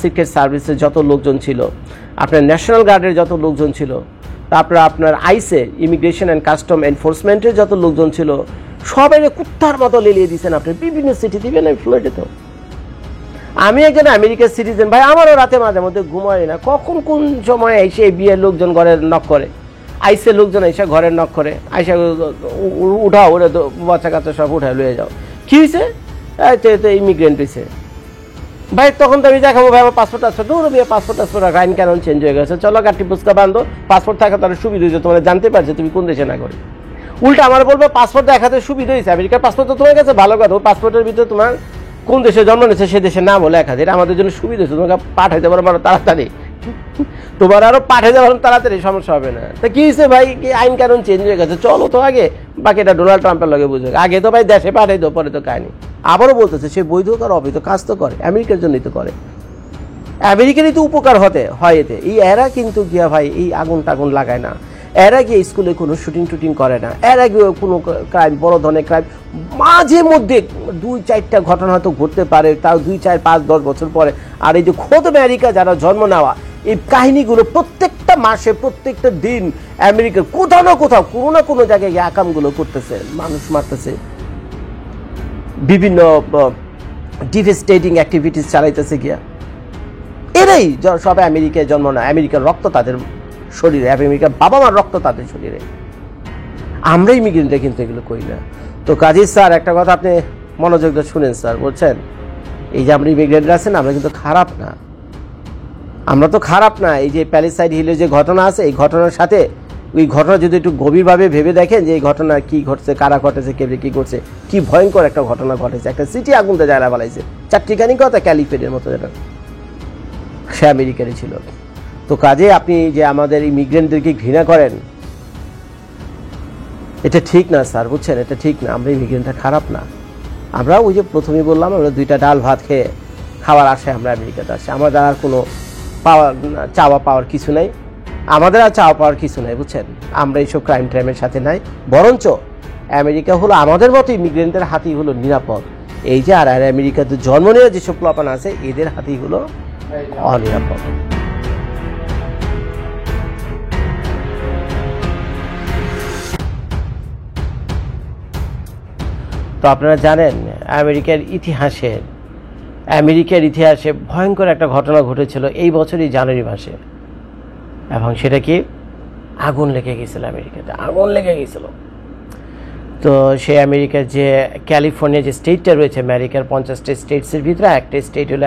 Secret সার্ভিসের যত লোকজন ছিল, আপনার ন্যাশনাল গার্ডের যত লোকজন ছিল, তারপরে আপনার আইসে ইমিগ্রেশন অ্যান্ড কাস্টম এনফোর্সমেন্টের যত লোকজন ছিল, সবাই কুত্তার মতো লেলিয়ে দিয়েছেন আপনি বিভিন্ন সিটি দিবেন ফ্লোরিডে। তো আমি একজন আমেরিকার সিটিজেন ভাই, আমারও রাতে মাঝে মধ্যে ঘুমাই না, কখন কোন সময় এসে বিয়ের লোকজন ঘরের নক করে, আইসের লোকজন এসে ঘরের নক করে, আইসা উঠাও ওরা বাচ্চা কাচ্চা সব উঠায় লয়ে যাও, কি হয়েছে ইমিগ্রেন্ট হয়েছে ভাই। তখন তো আমি দেখাবো ভাই আমার পাসপোর্ট টাসপোর্ট, দৌড় বিয়ে পাসপোর্ট টাসপোর্ট আইন কানুন চেঞ্জ হয়ে গেছে, চলো গাঠি পুস্কা বান্ধো, পাসপোর্ট থাকা তার সুবিধা হয়েছে, তোমার জানতে পারছে তুমি কোন দেশে না করে। উল্টা আমার বলবো পাসপোর্ট দেখাতে সুবিধা হয়েছে, আমেরিকার পাসপোর্ট তো তোমার কাছে ভালো কথা, পাসপোর্টের ভিতরে তোমার কোন দেশে জন্ম নিয়েছে সে দেশের নামও লেখা, এটা আমাদের জন্য সুবিধা হয়েছে, তোমাকে পাঠাইতে পারো আরো তাড়াতাড়ি, তোমার আরো পাঠাইতে পারো তাড়াতাড়ি, সমস্যা হবে না। তা কি হয়েছে ভাই, আইন কানুন চেঞ্জ হয়ে গেছে, চলো তো আগে, বাকিটা ডোনাল্ড ট্রাম্পের লগে বুঝবে, আগে তো ভাই দেশে পাঠাই দো, পরে তো কাহিনি। আবারও বলতেছে সে বৈধ আর অবৈধ কাজ তো করে, আমেরিকার জন্যই তো করে, আমেরিকারই তো উপকার হয় এতে। এই এরা কিন্তু গিয়া ভাই এই আগুন টাগুন লাগায় না, এরা গিয়ে স্কুলে কোনো শুটিং টুটিং করে না, এরা গিয়ে কোনো ক্রাইম, বড় ধরনের ক্রাইম মাঝে মধ্যে 2-4টা ঘটনা হয়তো ঘটতে পারে, তাও 2, 4, 5, 10 বছর পরে। আর এই যে খোদ আমেরিকা যারা জন্ম নেওয়া, এই কাহিনীগুলো প্রত্যেকটা মাসে প্রত্যেকটা দিন আমেরিকার কোথাও না কোথাও কোনো না কোনো জায়গায় গিয়ে আকামগুলো করতেছে, মানুষ মারতেছে, বিভিন্ন ডিভেস্টেটিং অ্যাক্টিভিটিস চালাইতেছে গিয়া। এরাই সবাই আমেরিকায় জন্ম নেয়, আমেরিকার রক্ত তাদের শরীরে, আমেরিকার বাবা মার রক্ত তাদের শরীরে। আমরা ইমিগ্রেন্টরা কিন্তু এগুলো করি না। তো কাজী স্যার একটা কথা আপনি মনোযোগ দিয়ে শুনেন স্যার, বলছেন এই যে আমরা ইমিগ্রেন্টরা আছেন আমরা কিন্তু খারাপ না, আমরা তো খারাপ না। এই যে প্যালেসাইড হিলের যে ঘটনা আছে, এই ঘটনার সাথে ওই ঘটনা যদি একটু গভীরভাবে ভেবে দেখেন যে এই ঘটনা কি ঘটছে, কারা ঘটেছে, কে কি করছে, কি ভয়ঙ্কর একটা ঘটনা ঘটেছে, একটা সিটি আগুনতে জ্বালা বালাইছে, চারটিখানি কথা ক্যালিফোর্নিয়ার মতো, যেটা সে আমেরিকারই ছিল। তো কাজে আপনি যে আমাদের ইমিগ্রেন্টদেরকে ঘৃণা করেন, এটা ঠিক না স্যার, বুঝছেন, এটা ঠিক না। আমরা ইমিগ্রেন্টটা খারাপ না, আমরা ওই যে প্রথমেই বললাম আমরা 2টা ডাল ভাত খেয়ে খাওয়ার আশায় আমরা আমেরিকাতে আসছি, আমাদের আর কোনো চাওয়া পাওয়ার কিছু নাই, আমাদের আর চাওয়া পাওয়ার কিছু নাই, বুঝছেন। আমরা এইসব ক্রাইম ট্রাইমের সাথে নাই, বরঞ্চ আমেরিকা হলো আমাদের মতো ইমিগ্রেন্টদের হাতেই হলো নিরাপদ। এই যে আর আমেরিকাতে জন্ম নেওয়া যেসব প্লাপান আছে এদের হাতেই হলো অনিরাপদ। তো আপনারা জানেন আমেরিকার ইতিহাসে ভয়ঙ্কর একটা ঘটনা ঘটেছিল এই বছরই জানুয়ারি মাসে, এবং সেটা কি আগুন লেগে গেছিল, আমেরিকাতে আগুন লেগে গেছিল। তো সে আমেরিকার যে ক্যালিফোর্নিয়া যে স্টেটটা রয়েছে, আমেরিকার 50টা স্টেটসের ভিতরে একটা স্টেট হলো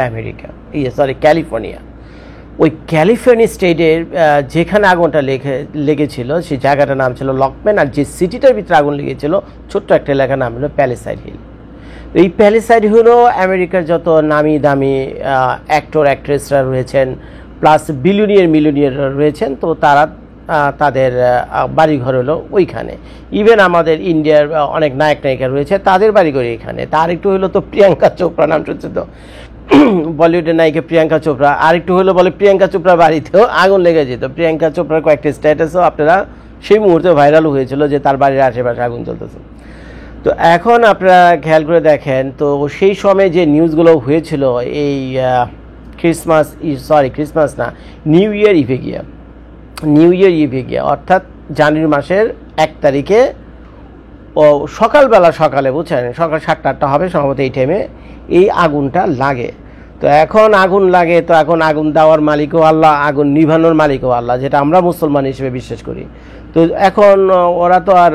ক্যালিফোর্নিয়া। ওই ক্যালিফোর্নিয়া স্টেটের যেখানে আগুনটা লেগেছিল সেই জায়গাটার নাম ছিল লকম্যান, আর যে সিটিটার ভিতরে আগুন লেগেছিল ছোট্ট একটা এলাকার নাম হলো প্যালেসাইড হিল। এই প্যালেসাইড হলো আমেরিকার যত নামি দামি অ্যাক্টর অ্যাক্ট্রেসরা রয়েছেন, প্লাস মিলিয়নিয়ার রয়েছেন, তো তারা তাদের বাড়িঘর হলো ওইখানে। ইভেন আমাদের ইন্ডিয়ার অনেক নায়ক নায়িকা রয়েছে, তাদের বাড়িঘর এইখানে। তার একটু হলো তো প্রিয়াঙ্কা চোপড়া, নাম শুনছে তো, বলিউডের নায়িকা প্রিয়াঙ্কা চোপড়া। আরেকটু হলো বলে প্রিয়াঙ্কা চোপড়ার বাড়িতেও আগুন লেগে যেত। প্রিয়াঙ্কা চোপড়ার কয়েকটা স্ট্যাটাসও আপনারা সেই মুহূর্তে ভাইরাল হয়েছিল যে তার বাড়ির আশেপাশে আগুন চলতেছে। তো এখন আপনারা খেয়াল করে দেখেন, তো সেই সময় যে নিউজগুলো হয়েছিল এই ক্রিসমাস না, নিউ ইয়ার ইভে গিয়া অর্থাৎ জানুয়ারি মাসের 1 তারিখে সকালে বুঝছেন, সকাল 7টা-8টা হবে সম্ভবত, এই টাইমে এই আগুনটা লাগে। তো এখন আগুন লাগে, তো এখন আগুন দেওয়ার মালিকও আল্লাহ, আগুন নিভানোর মালিকও আল্লাহ, যেটা আমরা মুসলমান হিসেবে বিশ্বাস করি। তো এখন ওরা তো আর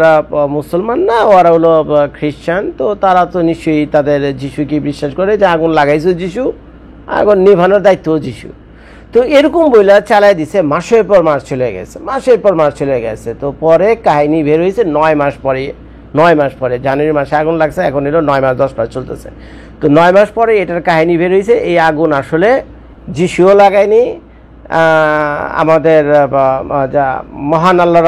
মুসলমান না, ওরা হলো খ্রিস্টান, তো তারা তো নিশ্চয়ই তাদের যিশুকে বিশ্বাস করে যে আগুন লাগাইছে যিশু, আগুন নিভানোর দায়িত্বও যিশু। তো এরকম বইলা চালাই দিছে, মাসের পর মাস চলে গেছে। তো পরে কাহিনী বের হয়েছে 9 মাস পরে জানুয়ারি মাসে আগুন লাগছে, এখন এলো 9 মাস 10 মাস চলতেছে। তো 9 মাস পরে এটার কাহিনী বের হয়েছে, এই আগুন আসলে যিশুও লাগায়নি, আমাদের যা মহান আল্লাহ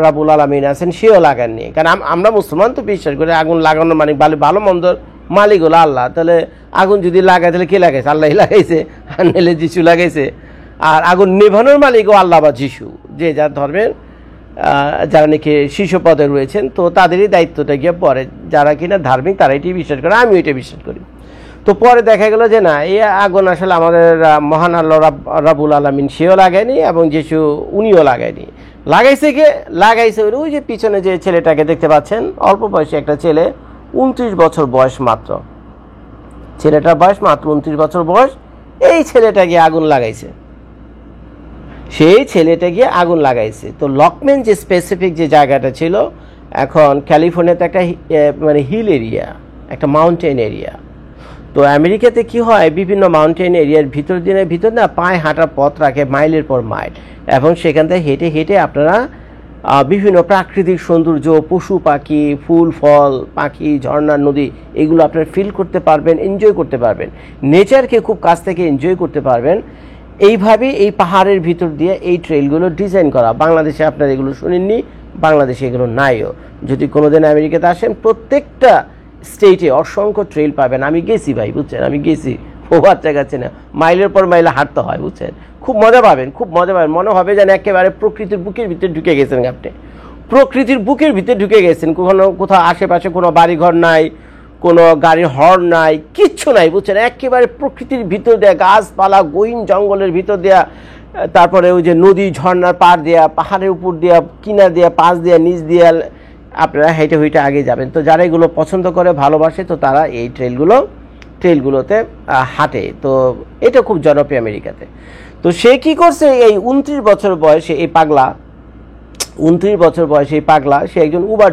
রাব্বুল আলামিন আছেন সেও লাগাননি। কারণ আমরা মুসলমান তো বিশ্বাস করি আগুন লাগানো মানে ভালো মন্দর মালিক হলো আল্লাহ। তাহলে আগুন যদি লাগায় তাহলে কে লাগাইছে? আল্লাহই লাগাইছে, আর নাহলে যিশু লাগাইছে। আর আগুন নেভানোর মালিকও আল্লাহ বা যিশু, যে যার ধর্মের যারা নাকি শীর্ষ পদে রয়েছেন, তো তাদেরই দায়িত্বটা গিয়ে পড়ে। যারা কিনা ধার্মিক তারা এটি বিশ্বাস করে, আমি ওইটা বিশ্বাস করি। তো পরে দেখা গেল যে না, এই আগুন আসলে আমাদের মহান আল্লাহ রাব্বুল আলামিন সেও লাগায়নি এবং যিশু উনিও লাগায়নি। লাগাইছে ওই যে পিছনে যে ছেলেটাকে দেখতে পাচ্ছেন, অল্প বয়সী একটা ছেলে, 29 বছর বয়স মাত্র, ছেলেটার বয়স মাত্র 29 বছর বয়স। এই ছেলেটা গিয়ে আগুন লাগাইছে, সেই ছেলেটা গিয়ে আগুন লাগাইছে। তো লকম্যান যে স্পেসিফিক যে জায়গাটা ছিল, এখন ক্যালিফোর্নিয়াতে একটা মানে হিল এরিয়া, একটা মাউন্টেন এরিয়া। তো আমেরিকাতে কি হয়, বিভিন্ন মাউন্টেন এরিয়ার ভিতর না পায়ে হাঁটার পথ রাখে মাইলের পর মাইল, এবং সেখান থেকে হেঁটে হেঁটে আপনারা বিভিন্ন প্রাকৃতিক সৌন্দর্য, পশু পাখি, ফুল ফল, পাখি, ঝর্ণা, নদী, এগুলো আপনারা ফিল করতে পারবেন, এনজয় করতে পারবেন, নেচারকে খুব কাছ থেকে এনজয় করতে পারবেন। এইভাবে এই পাহাড়ের ভিতর দিয়ে এই ট্রেলগুলো ডিজাইন করা। বাংলাদেশে আপনারা এগুলো শুনেননি, বাংলাদেশে এগুলো নাইও। যদি কোনোদিন আমেরিকাতে আসেন, প্রত্যেকটা স্টেটে অসংখ্য ট্রেল পাবেন। আমি গেছি ভাই, বুঝছেন, আমি গেছি, ও বাচ্চা কাছে না, মাইলের পর মাইলে হাঁটতে হয়, বুঝছেন। খুব মজা পাবেন, খুব মজা পাবেন, মনে হবে যেন একেবারে প্রকৃতির বুকের ভিতরে ঢুকে গেছেন। আপনি প্রকৃতির বুকের ভিতরে ঢুকে গেছেন, কোথাও আশেপাশে কোনো বাড়িঘর নাই, কোনো গাড়ির হর্ন নাই, কিচ্ছু নাই, বুঝছেন। একেবারে প্রকৃতির ভিতর দেয়া, গাছপালা, গহীন জঙ্গলের ভিতর দেয়া, তারপরে ওই যে নদী ঝর্ণার পাড় দেয়া, পাহাড়ের উপর দেয়া, কিনার দেয়া, পাশ দেয়া, নিচ দেয়া, আপনারা হেঁটে হেঁটে আগে যাবেন। তো যারা এগুলো পছন্দ করে, ভালোবাসে, তো তারা এই ট্রেলগুলোতে হাঁটে। তো এটা খুব জনপ্রিয় আমেরিকাতে। তো সে কি করছে, এই 29 বছর বয়সে এই পাগলা, 29 বছর বয়সে এই পাগলা, সে একজন উবার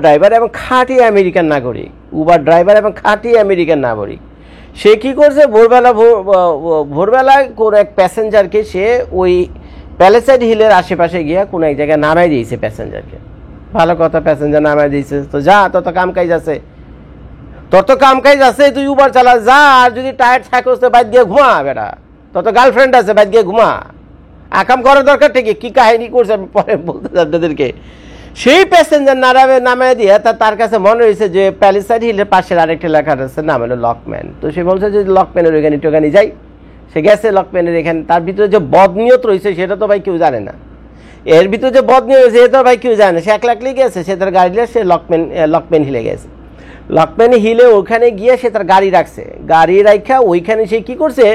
ড্রাইভার। এবং খাঁটি আমেরিকান নাগরিক, উবার ড্রাইভার এবং খাঁটি আমেরিকান নাগরিক। সে কি করছে, ভোরবেলায় কোনো এক প্যাসেঞ্জারকে সে ওই প্যালেসাইড হিলের আশেপাশে গিয়া কোনো এক জায়গায় নামাই দিয়েছে প্যাসেঞ্জারকে। ভালো কথা, প্যাসেঞ্জার নামাই দিয়েছে, তো যা, তত কাম কাজ আছে, তুই উবার চালা যা, আর যদি টায়ার্ড থাকো তো বাইক গিয়ে ঘুমা, বেটা, তত গার্লফ্রেন্ড আছে, বাইক গিয়ে ঘুমা, আকাম করার দরকার ঠিকই। কি কাহিনী করছে আমি পরে বলতে আপনাদেরকে। সেই প্যাসেঞ্জার নামায় দিয়ে তার কাছে মনে হয়েছে যে প্যালেসাইড হিলের পাশের আরেকটা লেখা আছে, নাম হলো লকম্যান। তো সে বলছে যে লকম্যানের ওইখানে যাই। সে গেছে লকম্যানের এখানে। তার ভিতরে যে বদনিয়ত রয়েছে সেটা তো ভাই কেউ জানে না, এর ভিতরে যে বদনিয়ত রয়েছে এটা ভাই কেউ জানে না। সে একলা গেছে, সে তার গাড়ি নিয়ে সে লকম্যান হিলে গেছে। লকম্যান হিলে ওখানে গিয়ে সে তার গাড়ি রাখছে, গাড়ি রাখা ওইখানে সে কি করছে,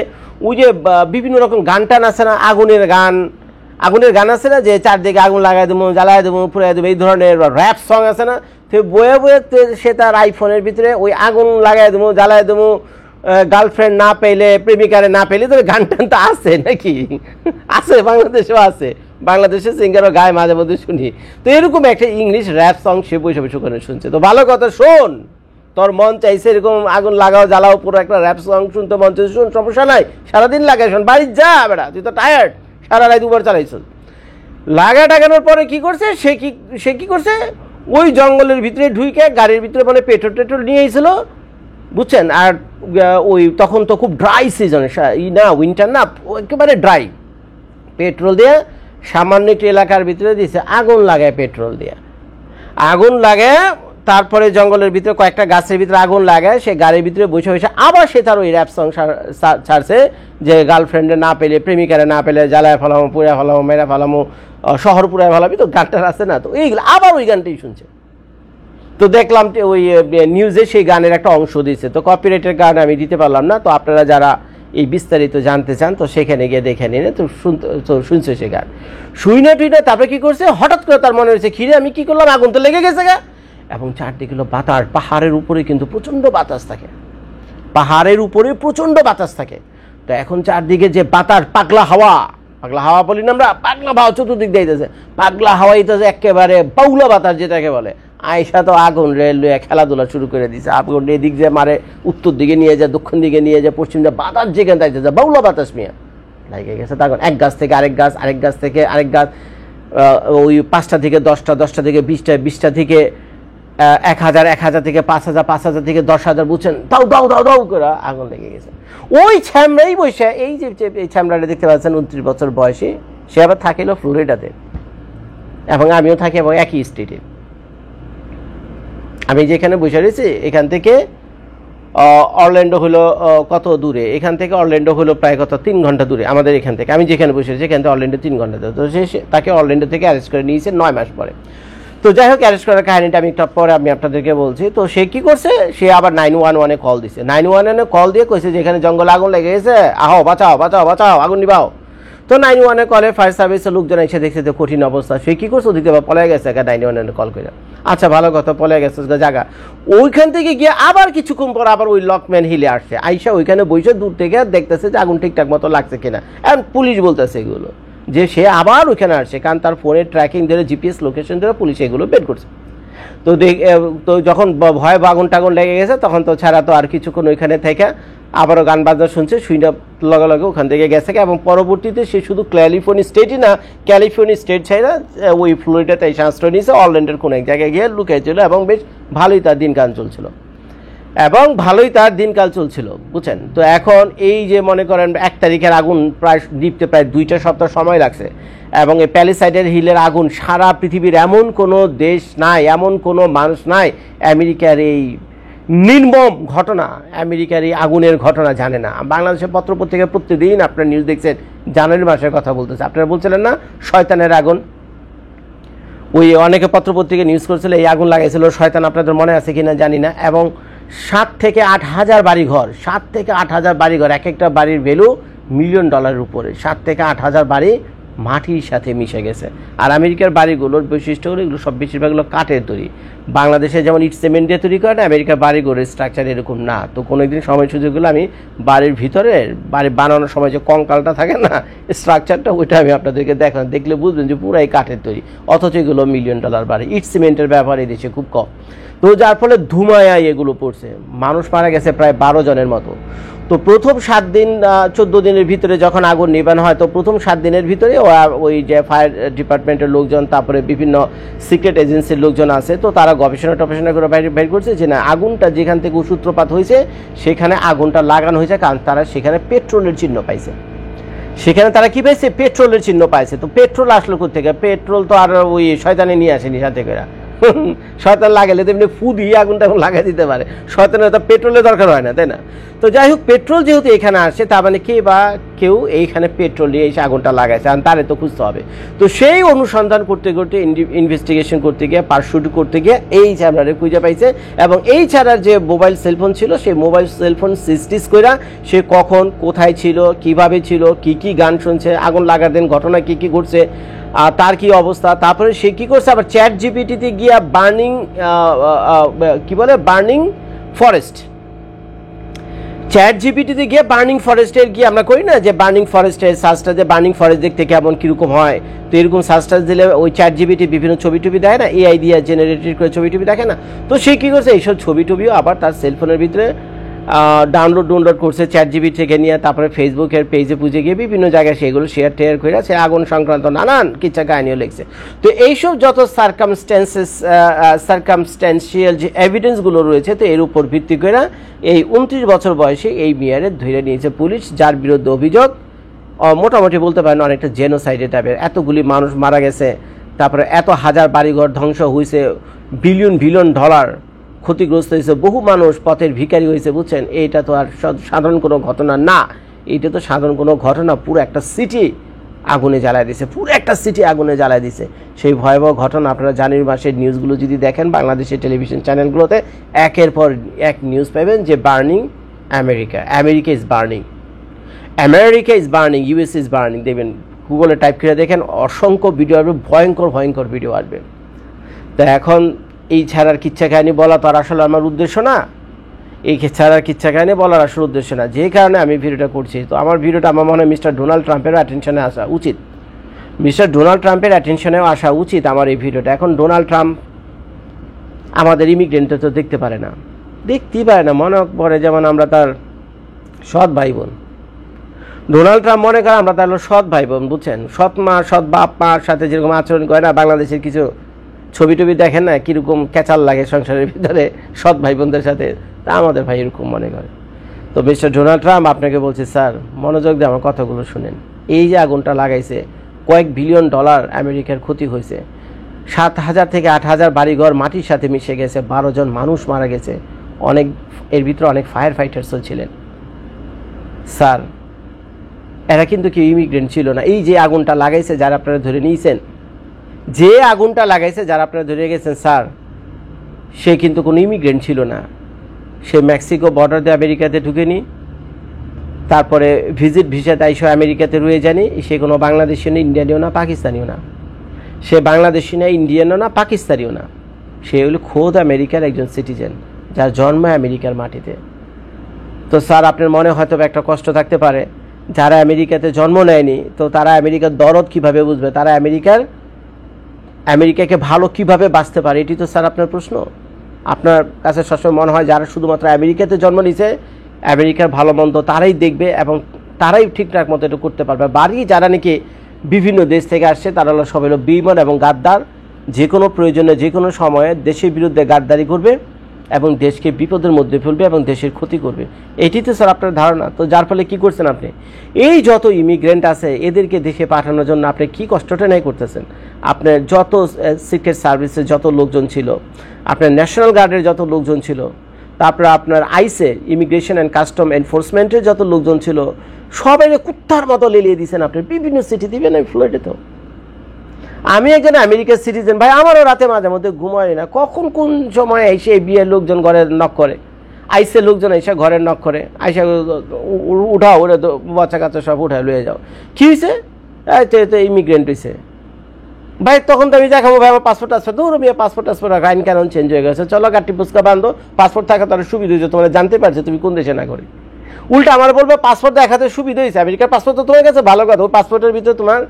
ওই যে বিভিন্ন রকম গান টান আছে না, আগুনের গান আছে না, যে চারদিকে আগুন লাগাই দেবো, জ্বালাই দেবো, পুরাই দেবো, এই ধরনের র্যাপ সং আছে না। তো বয়ে সে তার আইফোনের ভিতরে ওই আগুন লাগাই দেবো, জ্বালাই দেবো, গার্লফ্রেন্ড না পেলে, প্রেমিকারে না পেলে। তবে গান টান তো আছে নাকি, আছে, বাংলাদেশেও আছে, বাংলাদেশের সিঙ্গারও গায়ে মাঝে মধ্যে শুনি। তো এরকম একটা ইংলিশ র্যাপ সং সে বসে ওখানে শুনছে। তো ভালো কথা, শোন, তোর মন চাইছে এরকম আগুন লাগাও, জ্বালাও, পুরো একটা র্যাপ সং শুনতে মন চাইছে, শুন, সমস্যা নাই, সারাদিন লাগাই, শোন, বাড়ি যা বেড়া, তুই তো টায়ার্ড, সারা রাত উবার চালাইছ। টাগানোর পরে কি করছে, সে কি করছে, ওই জঙ্গলের ভিতরে ঢুকে গাড়ির ভিতরে মানে পেট্রোল নিয়ে এসেছিল, বুঝছেন। আর ওই তখন তো খুব ড্রাই সিজন না, উইন্টার না, একেবারে ড্রাই। পেট্রোল দিয়ে সামান্য একটু এলাকার ভিতরে দিয়েছে, আগুন লাগায়, পেট্রোল দিয়ে আগুন লাগায়, তারপরে জঙ্গলের ভিতরে কয়েকটা গাছের ভিতরে আগুন লাগায়, সে গাড়ির ভিতরে বসে আবার সে তার ওই র্যাপ সং ছাড়ছে, যে গার্লফ্রেন্ডে না পেলে, প্রেমিকারে না পেলে, জ্বালায় ফেলামো, পুড়ে ফেলামো, মেরে ফেলামো, শহর পুরায় ফেলাবি, তো গানটার আছে না। তো এইগুলো আবার ওই গানটাই শুনছে। তো দেখলাম ওই নিউজে সেই গানের একটা অংশ দিয়েছে। তো কপিরাইটের গান আমি দিতে পারলাম না। তো আপনারা যারা এই বিস্তারিত জানতে চান, তো সেখানে গিয়ে দেখে নিন। তো শুনছে সে গান, শুইনা টুইনা, তারপরে কি করছে, হঠাৎ করে তার মনে হয়েছে, খিরে আমি কি করলাম, আগুন তো লেগে গেছে গা। এবং চারদিকে বাতাস, পাহাড়ের উপরে কিন্তু প্রচণ্ড বাতাস থাকে, তো এখন চারদিকে যে বাতাস, পাগলা হাওয়া বলি না আমরা, পাগলা হাওয়া চতুর্দিক দিতেছে, পাগলা হাওয়া ইতেছে, একেবারে বাউলা বাতাস যেটাকে বলে। আয়সা তো আগুন লইয়া খেলাধুলা শুরু করে দিছে, আগুন এদিক যে মারে, উত্তর দিকে নিয়ে যায়, দক্ষিণ দিকে নিয়ে যায়, পশ্চিম দিকে, বাতাস যেখানে তাইতেছে, বাউলা বাতাস মিয়া লাগে গেছে। তখন এক গাছ থেকে আরেক গাছ, আরেক গাছ থেকে আরেক গাছ, ওই 5টা থেকে 10টা, 10টা থেকে 20টা, 20টা থেকে 1000, 1000 থেকে 5000, 5000 থেকে 10,000, বুঝছেন, দাও করে আগুন লেগে গেছে। ওই ছ্যামড়াই বসে, এই যে এই ছ্যামড়াটা দেখতে পাচ্ছেন, 29 বছর বয়সী, সে আবার থাকিল ফ্লোরিডাতে, এবং আমিও থাকি এবং একই স্টেটে। আমি যেখানে বসে রয়েছি, এখান থেকে অরল্যান্ডো হলো কত দূরে, এখান থেকে অরল্যান্ডো হলো প্রায় 3 ঘন্টা দূরে আমাদের এখান থেকে। আমি যেখানে বসে রয়েছি এখান থেকে অরল্যান্ডো 3 ঘন্টা দূরে। তো সে তাকে অরল্যান্ডো থেকে অ্যারেস্ট করে নিয়েছে 9 মাস পরে। তো যাই হোক, অ্যারেস্ট করার কাহিনীটা আমি একটু পরে আমি আপনাদেরকে বলছি। তো সে কি করছে, সে আবার 911-এ কল দিছে। 911-এ কল দিয়ে কইছে যে এখানে জঙ্গলে আগুন লেগে গেছে, আহো বাঁচাও বাঁচাও বাঁচাও, আগুন নিবাও। তো 911-এ কলে ফায়ার সার্ভিসের লোকজন এসে দেখছে যে কঠিন অবস্থা। সে কি করছে, ওদিকে পলাই গেছে 911-এ কল করে। আচ্ছা ভালো কথা, পলাই গেছে জায়গা। ওইখান থেকে গিয়ে আবার কিছুক্ষণ পর আবার ওই লকম্যান হিলে আসছে, আইসা ওইখানে বসে দূর থেকে দেখতেছে যে আগুন ঠিকঠাক মতো লাগছে কিনা। এখন পুলিশ বলতেছে এগুলো যে সে আবার ওইখানে আসছে, কারণ তার ফোনের ট্র্যাকিং ধরে, জিপিএস লোকেশন ধরে পুলিশ এগুলো বের করছে। তো যখন ভয় আগুন টাগুন লেগে গেছে, তখন তো ছাড়া তো আর কিছুক্ষণ ওইখানে থেকে আবারও গান বাজনা শুনছে, শুইনা লগে লগে ওখান থেকে গেছে। এবং পরবর্তীতে সে শুধু ক্যালিফোর্নিয়া স্টেটই না, ক্যালিফোর্নিয়া স্টেট ছাড়া ওই ফ্লোরিডাতে এই আশ্রয় নিয়েছে, অরল্যান্ডোর কোনো এক জায়গায় গিয়ে লুকিয়েছিল, এবং বেশ ভালোই তার দিনকাল চলছিল, বুঝছেন। তো এখন এই যে মনে করেন 1 তারিখের আগুন প্রায় নিভতে প্রায় 2টা সপ্তাহ সময় লাগছে, এবং এই প্যালিসাইডের হিলের আগুন সারা পৃথিবীর এমন কোনো দেশ নাই, এমন কোনো মানুষ নাই আমেরিকার এই নির্মম ঘটনা, আমেরিকার এই আগুনের ঘটনা জানে না। বাংলাদেশের পত্রপত্রিকা প্রতিদিন আপনার নিউজ দেখছেন, জানুয়ারি মাসের কথা বলতেছে। আপনারা বলছিলেন না শয়তানের আগুন, ওই অনেকে পত্রপত্রিকা নিউজ করেছিল এই আগুন লাগাইছিল শয়তান, আপনাদের মনে আছে কিনা জানি না। এবং 7 থেকে 8 হাজার বাড়িঘর, 7 থেকে 8 হাজার বাড়িঘর, এক একটা বাড়ির ভ্যালু $1 মিলিয়ন উপরে। 7 থেকে 8 হাজার বাড়ি মাটির সাথে মিশে গেছে। আর আমেরিকার বাড়িগুলোর বৈশিষ্ট্য হলো এগুলো সব বেশিরভাগগুলো কাঠের তৈরি। বাংলাদেশে যেমন ইট সিমেন্ট দিয়ে তৈরি করে না, আমেরিকার বাড়িঘরের স্ট্রাকচার এরকম না। তো কোনো একদিন সময় সুযোগগুলো আমি বাড়ির ভিতরে বাড়ি বানানোর সময় যে কঙ্কালটা থাকে না, স্ট্রাকচারটা, ওইটা আমি আপনাদেরকে দেখান, দেখলে বুঝবেন যে পুরাই কাঠের তৈরি, অথচ এগুলো $1 মিলিয়ন বাড়ি। ইট সিমেন্টের ব্যবহার এই দেশে খুব কম। তো যার ফলে ধুমায় এগুলো পড়ছে, মানুষ মারা গেছে প্রায় 12 জনের মতো। তো প্রথম 7 দিন 14 দিনের ভিতরে যখন আগুন নিবানো হয়, তো প্রথম 7 দিনের ভিতরে ওই যে ফায়ার ডিপার্টমেন্টের লোকজন, তারপরে বিভিন্ন সিক্রেট এজেন্সির লোকজন আছে, তো তারা গবেষণা করে বের করছে যে না, আগুনটা যেখান থেকে সূত্রপাত হয়েছে সেখানে আগুনটা লাগানো হয়েছে, কারণ তারা সেখানে পেট্রোলের চিহ্ন পাইছে। সেখানে তারা কি পাইছে, পেট্রোলের চিহ্ন পাইছে। তো পেট্রোল আসলো কোথেকে? পেট্রোল তো আর ওই শয়তানে নিয়ে আসেনি সাথে করে, শয়তান লাগালে তেমনি ফু দিয়ে আগুনটা লাগাই দিতে পারে, শয়তানের তো পেট্রোলের দরকার হয় না, তাই না? তো যাই হোক, পেট্রোল যেহেতু এখানে আসছে, তার মানে কেউ এইখানে পেট্রোল দিয়ে এসে আগুনটা লাগাইছে, আর তারে তো খুঁজতে হবে। তো সেই অনুসন্ধান করতে ইনভেস্টিগেশন করতে গিয়ে, পার্সুট করতে গিয়ে এই ঝামেলারে খুঁজে পাইছে। এবং এই ছাড়ার যে মোবাইল সেলফোন ছিল, সেই মোবাইল সেলফোন সিস্টিস কইরা সে কখন কোথায় ছিল, কিভাবে ছিল, কি গান শুনছে, আগুন লাগার দিন ঘটনা কি ঘটছে, তার কি অবস্থা। তারপরে সে কি করছে, আবার চ্যাট জিপিটিতে গিয়া বার্নিং ফরেস্ট, চ্যাট জিপিটিতে গিয়ে বার্নিং ফরেস্টের গিয়ে আমরা করি না যে বার্নিং ফরেস্টের সার্চটা, যে বার্নিং ফরেস্ট দেখতে কেমন কীরকম হয়, তো এরকম সার্চটা দিলে ওই চ্যাট জিপিটি বিভিন্ন ছবি টবি দেয় না, এআই দিয়ে জেনারেটেড করে ছবি টবি দেখে না। তো সে কী করছে, এইসব ছবি টবিও আবার তার সেলফোনের ভিতরে ডাউনলোড করছে চ্যাট জিপিটি থেকে নিয়ে, তারপরে ফেসবুকের পেজে পুজে গিয়ে বিভিন্ন জায়গায় সেগুলো শেয়ার করে সে আগুন সংক্রান্ত নানান কিচ্ছা কাহিনীও লিখছে। তো এইসব যত সার্কামস্ট্যান্সিয়াল যে এভিডেন্সগুলো রয়েছে, তো এর উপর ভিত্তি করে এই 29 বছর বয়সে এই মেয়ারে ধরে নিয়েছে পুলিশ, যার বিরুদ্ধে অভিযোগ মোটামুটি বলতে পারেন অনেকটা জেনোসাইডের টাইপের। এতগুলি মানুষ মারা গেছে, তারপরে এত হাজার বাড়িঘর ধ্বংস হয়েছে, বিলিয়ন ডলার ক্ষতিগ্রস্ত হয়েছে, বহু মানুষ পথের ভিখারি হয়েছে, বুঝছেন। এইটা তো আর সাধারণ কোনো ঘটনা না, এইটা তো সাধারণ কোনো ঘটনা, পুরো একটা সিটি আগুনে জ্বালায় দিছে, পুরো একটা সিটি আগুনে জ্বালায় দিছে। সেই ভয়াবহ ঘটনা আপনারা জানুয়ারি মাসের নিউজগুলো যদি দেখেন, বাংলাদেশের টেলিভিশন চ্যানেলগুলোতে একের পর এক নিউজ পাবেন যে burning America is burning, US is burning. দেখবেন গুগলে টাইপ করে দেখেন, অসংখ্য ভিডিও আসবে, ভয়ঙ্কর ভিডিও আসবে। তা এখন এই ছাড়ার কিচ্ছা কাহিনী বলা তো আর আসলে আমার উদ্দেশ্য না, এই ছাড়ার কিচ্ছা কাহিনী বলার আসলে উদ্দেশ্য না, যে কারণে আমি ভিডিওটা করছি। তো আমার ভিডিওটা আমার মনে হয় মিস্টার ডোনাল্ড ট্রাম্পের অ্যাটেনশনে আসা উচিত, আসা উচিত আমার এই ভিডিওটা। এখন ডোনাল্ড ট্রাম্প আমাদের ইমিগ্রেন্টটা তো দেখতেই পারে না, মনে পড়ে যেমন আমরা তার সৎ ভাই বোন। ডোনাল্ড ট্রাম্প মনে করে আমরা তার সৎ ভাই বোন, বুঝছেন। সৎ বাপ মার সাথে যেরকম আচরণ করে না, বাংলাদেশের কিছু ছবি টবি দেখেন না, কীরকম ক্যাচাল লাগে সংসারের ভিতরে সৎ ভাই বোনদের সাথে, তা আমাদের ভাই এরকম মনে করে। তো মিস্টার ডোনাল্ড ট্রাম্প আপনাকে বলছে, স্যার মনোযোগ দিয়ে আমার কথাগুলো শুনেন। এই যে আগুনটা লাগাইছে, কয়েক $1 বিলিয়ন আমেরিকার ক্ষতি হয়েছে, 7,000 থেকে 8,000 বাড়িঘর মাটির সাথে মিশে গেছে, 12 জন মানুষ মারা গেছে, এর ভিতরে অনেক ফায়ার ফাইটার্সও ছিলেন। স্যার এরা কিন্তু কেউ ইমিগ্রেন্ট ছিল না। এই যে আগুনটা লাগাইছে, যারা আপনারা ধরে নিয়েছেন, যে আগুনটা লাগাইছে, যারা আপনারা ধরে গেছেন স্যার, সে কিন্তু কোনো ইমিগ্রেন্ট ছিল না। সে মেক্সিকো বর্ডার দিয়ে আমেরিকাতে ঢুকেনি, তারপরে ভিজিট ভিসাতে আইসা আমেরিকাতে রয়ে যায়নি। সে কোনো বাংলাদেশি না, ইন্ডিয়ানিও না, পাকিস্তানিও না। সে বাংলাদেশি না, ইন্ডিয়ানও না, পাকিস্তানিও না। সে হলো খোদ আমেরিকার একজন সিটিজেন, যার জন্ম আমেরিকার মাটিতে। তো স্যার, আপনার মনে হয়তো একটা কষ্ট থাকতে পারে, যারা আমেরিকাতে জন্ম নেয়নি তো তারা আমেরিকার দরদ কিভাবে বুঝবে, তারা আমেরিকাকে ভালো কিভাবে বাঁচতে পারে, এটি তো স্যার আপনার প্রশ্ন। আপনার কাছে সবসময় মনে হয় যারা শুধুমাত্র আমেরিকাতে জন্ম নিয়েছে, আমেরিকার ভালো মন্দ তারাই দেখবে এবং তারাই ঠিকঠাক মতো এটা করতে পারবে। বাড়ি যারা নাকি বিভিন্ন দেশ থেকে আসছে, তারা হলো সবাই হলো বেঈমান এবং গাদ্দার। যে কোনো প্রয়োজনে যে কোনো সময়ে দেশের বিরুদ্ধে গাদ্দারি করবে এবং দেশকে বিপদের মধ্যে ফেলবে এবং দেশের ক্ষতি করবে। এটি তো স্যার আপনার ধারণা। তো যার ফলে কি করছেন আপনি, এই যত ইমিগ্রেন্ট আছে এদেরকে দেশে পাঠানোর জন্য আপনি কি কষ্টটা নাই করতেছেন। আপনার যত সিক্রেট সার্ভিসের যত লোকজন ছিল, আপনার ন্যাশনাল গার্ডের যত লোকজন ছিল, তারপরে আপনার আইসে ইমিগ্রেশন অ্যান্ড কাস্টম এনফোর্সমেন্টের যত লোকজন ছিল, সবাই কুত্তার মতো লেলিয়ে দিয়েছেন আপনি বিভিন্ন সিটি দিবেন। আমি ফ্লোরিডাতেও, আমি একজন আমেরিকার সিটিজেন ভাই, আমারও রাতে মাঝে মধ্যে ঘুমায় না, কখন কোন সময় এসে বিয়ের লোকজন ঘরের নক করে, আইসে লোকজন এসে ঘরের নক করে, আইসা উঠাও, ওরা তো বাচ্চা কাচ্চা সব উঠায় লয়ে যাও। কী হয়েছে? তো ইমিগ্রেন্ট হয়েছে ভাই। তখন তো আমি দেখাবো ভাই আমার পাসপোর্ট আসবে, দৌড় মেয়ে পাসপোর্ট আইন কানুন চেঞ্জ হয়ে গেছে, চলো গাড়ি পুস্কা বান্ধো, পাসপোর্ট থাকা তার সুবিধা হয়েছে, তোমার জানতে পারছে তুমি কোন দেশে না করি। উল্টা আমার বলবে পাসপোর্ট দেখাতে সুবিধা হয়েছে, আমেরিকার পাসপোর্ট তো তোমার কাছে ভালো কথা, ওই পাসপোর্টের ভিতরে তোমার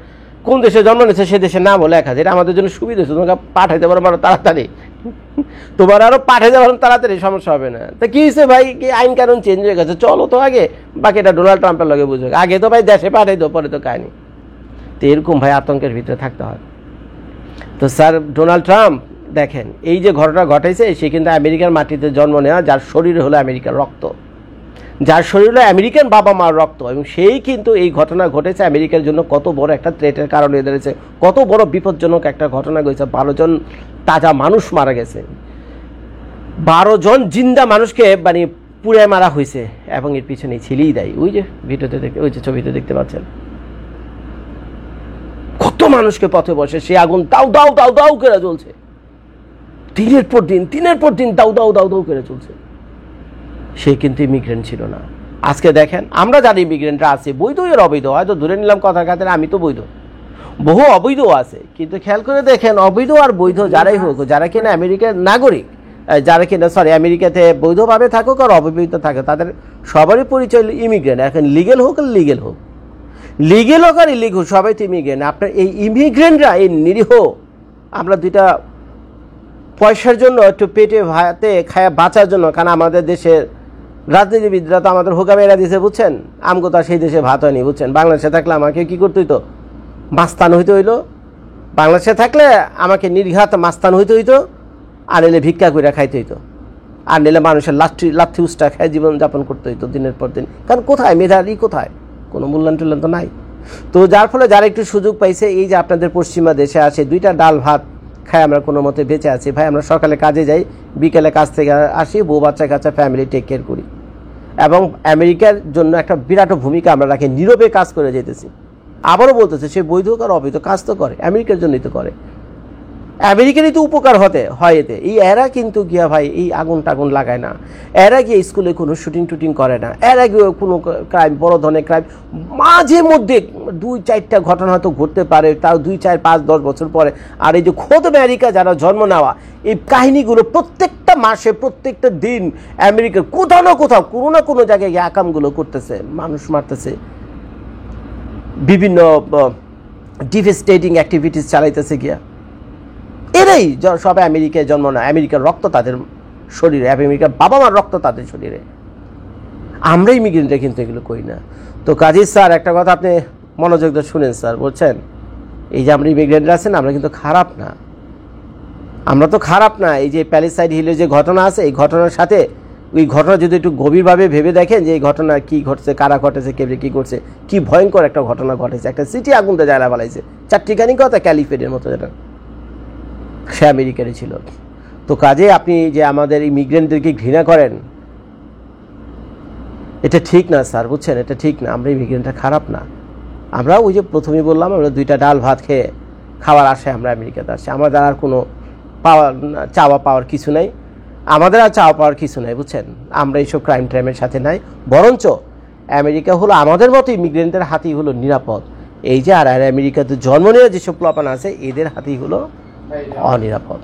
কোন দেশে জন্ম নিয়েছে সে দেশের নাম হলে লেখা, এটা আমাদের জন্য সুবিধা হয়েছে, তোমাকে পাঠাইতে পারো আরো তাড়াতাড়ি, তোমার আরো পাঠাইতে পারো তাড়াতাড়ি, সমস্যা হবে না। তা কি হয়েছে ভাই, কি আইন কানুন চেঞ্জ হয়ে গেছে, চলো তো আগে, বাকি এটা ডোনাল্ড ট্রাম্পের লগে বুঝবে, আগে তো ভাই দেশে পাঠাই দো, পরে তো কাহিনি। তো এরকম ভাই আতঙ্কের ভিতরে থাকতে হয়। তো স্যার, ডোনাল্ড ট্রাম্প দেখেন এই যে ঘটনা ঘটাইছে, সে কিন্তু আমেরিকার মাটিতে জন্ম নেওয়া, যার শরীরে হলো আমেরিকার রক্ত, যার শরীর হলো আমেরিকান বাবা মার রক্ত, এবং সেই কিন্তু এই ঘটনা ঘটেছে আমেরিকার জন্য কত বড় একটা থ্রেটের কারণ হয়ে দাঁড়িয়েছে, কত বড় বিপজ্জনক একটা ঘটনা ঘটেছে। 12 জন তাজা মানুষ মারা গেছে, 12 জন জিন্দা মানুষকে মানে পুড়ে মারা হয়েছে, এবং এর পিছনে ছেলেই দেয়। ওই যে ভিডিওতে দেখতে, ওই যে ছবিতে দেখতে পাচ্ছেন, কত মানুষকে পথে বসে সে আগুন দাউ দাউ দাউ দাউ করে জ্বলছে, দিনের পর দিন দাউ দাউ দাউ দাউ করে চলছে। সে কিন্তু ইমিগ্রেন্ট ছিল না। আজকে দেখেন, আমরা যারা ইমিগ্রেন্টরা আছে, বৈধ এর অবৈধ, হয়তো ধরে নিলাম কথার খাতিরে আমি তো বৈধ, বহু অবৈধ আছে, কিন্তু খেয়াল করে দেখেন অবৈধ আর বৈধ যারাই হোক, যারা কিনা আমেরিকার নাগরিক, যারা কিনা আমেরিকাতে বৈধভাবে থাকুক আর অবৈধ থাকে, তাদের সবারই পরিচয় ইমিগ্রেন্ট। এখন লিগেল হোক আর লিগেল হোক আর ইলিগেল, সবাই তো ইমিগ্রেন্ট। আপনার এই ইমিগ্রেন্টরা, এই নিরীহ, আমরা দুইটা পয়সার জন্য, একটু পেটে ভাতে খায়া বাঁচার জন্য, কারণ আমাদের দেশের রাজনীতিবিদরা তো আমাদের হোকা মেরা দিয়েছে, বুঝছেন, আমগো তো সেই দেশে ভাত হয়নি, বুঝছেন। বাংলাদেশে থাকলে আমাকে কি করতে হইতো, মাস্তান হইতে হইলো। বাংলাদেশে থাকলে আমাকে নির্ঘাত মাস্তান হইতে হইতো, আর নিলে ভিক্ষা করে খাইতে হইতো, আর নিলে মানুষের লাথি উষ্টা খায় জীবনযাপন করতে হইতো দিনের পর দিন। কারণ কোথায় মেধার কোথায়, কোনো মূল্যায়ন টুল্যায়ন তো নাই। তো যার ফলে যারা একটু সুযোগ পাইছে, এই যে আপনাদের পশ্চিমা দেশে আসে, 2টা ডাল ভাত খাই আমরা কোনো মতে বেঁচে আছি ভাই। আমরা সকালে কাজে যাই, বিকেলে কাজ থেকে আসি, বউ বাচ্চা কাচ্চা ফ্যামিলি টেক কেয়ার করি, এবং আমেরিকার জন্য একটা বিরাট ভূমিকা আমরা রাখি, নীরবে কাজ করে যেতেছি। আবারও বলতেছে, সে বৈধ আর অবৈধ কাজ তো করে, আমেরিকার জন্যই তো করে, আমেরিকারই তো উপকার হয় এতে। এই এরা কিন্তু গিয়া ভাই এই আগুন টাগুন লাগায় না, এরা গিয়ে স্কুলে কোনো শুটিং টুটিং করে না, এরা গিয়ে কোনো ক্রাইম, বড় ধরনের ক্রাইম, মাঝে মধ্যে 2-4টা ঘটনা হয়তো ঘটতে পারে, তাও 2, 4, 5, 10 বছর পরে। আর এই যে খোদ আমেরিকা যারা জন্ম নেওয়া, এই কাহিনীগুলো প্রত্যেকটা মাসে, প্রত্যেকটা দিন আমেরিকার কোথাও না কোথাও, কোনো না কোনো জায়গায় গিয়ে আকামগুলো করতেছে, মানুষ মারতেছে, বিভিন্ন ডিভেস্টেটিং অ্যাক্টিভিটিস চালাইতেছে গিয়া। এরাই সবাই আমেরিকায় জন্ম নেয়, আমেরিকার রক্ত তাদের শরীরে, আমেরিকার বাবা মার রক্ত তাদের শরীরে। আমরা ইমিগ্রেন্টরা কিন্তু এগুলো করি না। তো কাজী স্যার, একটা কথা আপনি মনোযোগ দিয়ে শুনেন স্যার, বলছেন এই যে আমরা ইমিগ্রেন্টরা আছেন, আমরা কিন্তু খারাপ না, আমরা তো খারাপ না। এই যে প্যালেস্টাইন হিলে যে ঘটনা আছে, এই ঘটনার সাথে ওই ঘটনা যদি একটু গভীরভাবে ভেবে দেখেন যে এই ঘটনা কি ঘটছে, কারা ঘটেছে, কে কী করছে, কি ভয়ঙ্কর একটা ঘটনা ঘটেছে। একটা সিটি আগুনতে জ্বালা ফেলাইছে, 4টি কথা, ক্যালিফোর্নিয়ার মতো, যেটা সে আমেরিকারই ছিল। তো কাজে আপনি যে আমাদের ইমিগ্রেন্টদেরকে ঘৃণা করেন, এটা ঠিক না স্যার, বুঝছেন, এটা ঠিক না। আমরা ইমিগ্রেন্টটা খারাপ না, আমরা ওই যে প্রথমেই বললাম, আমরা 2টা ডাল ভাত খেয়ে খাওয়ার আশায় আমরা আমেরিকাতে আসছি। আমাদের আর কোনো চাওয়া পাওয়ার কিছু নাই, আমাদের আর চাওয়া পাওয়ার কিছু নাই, বুঝছেন। আমরা এইসব ক্রাইম টাইমের সাথে নাই, বরঞ্চ আমেরিকা হলো আমাদের মতো ইমিগ্রেন্টের হাতেই হলো নিরাপদ। এই যে আর আমেরিকাতে জন্ম নেওয়া যেসব প্লাপান আছে এদের হাতেই হলো অনিরাপদ।